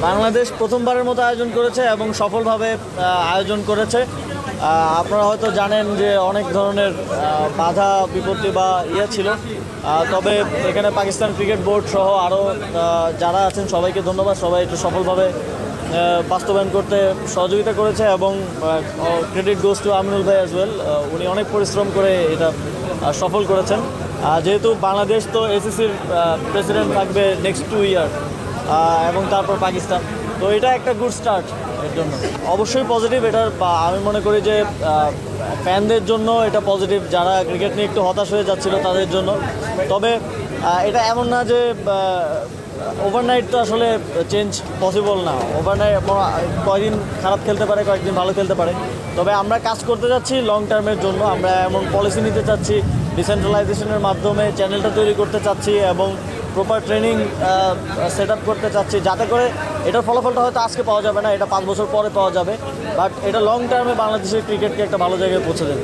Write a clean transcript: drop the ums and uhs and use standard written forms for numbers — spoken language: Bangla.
বাংলাদেশ প্রথমবারের মতো আয়োজন করেছে এবং সফলভাবে আয়োজন করেছে। আপনারা হয়তো জানেন যে অনেক ধরনের বাধা বিপত্তি বা ছিল, তবে এখানে পাকিস্তান ক্রিকেট বোর্ড সহ আরও যারা আছেন সবাইকে ধন্যবাদ। সবাই একটু সফলভাবে বাস্তবায়ন করতে সহযোগিতা করেছে এবং ক্রেডিট গোজ টু আমিনুল ভাই অ্যাজ ওয়েল। উনি অনেক পরিশ্রম করে এটা সফল করেছেন। যেহেতু বাংলাদেশ তো এসিসির প্রেসিডেন্ট থাকবে নেক্সট 2 ইয়ার এবং তারপর পাকিস্তান, তো এটা একটা গুড স্টার্ট এর জন্য। অবশ্যই পজিটিভ এটার, আমি মনে করি যে ফ্যানদের জন্য এটা পজিটিভ, যারা ক্রিকেট নিয়ে একটু হতাশ হয়ে যাচ্ছিল তাদের জন্য। তবে এটা এমন না যে ওভারনাইট তো আসলে চেঞ্জ পসিবল না। ওভারনাইট কয়েকদিন খারাপ খেলতে পারে, কয়েকদিন ভালো খেলতে পারে। তবে আমরা কাজ করতে যাচ্ছি লং টার্মের জন্য। আমরা এমন পলিসি নিতে চাচ্ছি, ডিসেন্ট্রালাইজেশনের মাধ্যমে চ্যানেলটা তৈরি করতে চাচ্ছি এবং প্রপার ট্রেনিং সেট আপ করতে চাচ্ছি, যাতে করে এটার ফলাফলটা হয়তো আজকে পাওয়া যাবে না, এটা 5 বছর পরে পাওয়া যাবে, বাট এটা লং টার্মে বাংলাদেশের ক্রিকেটকে একটা ভালো জায়গায় পৌঁছে দেবে।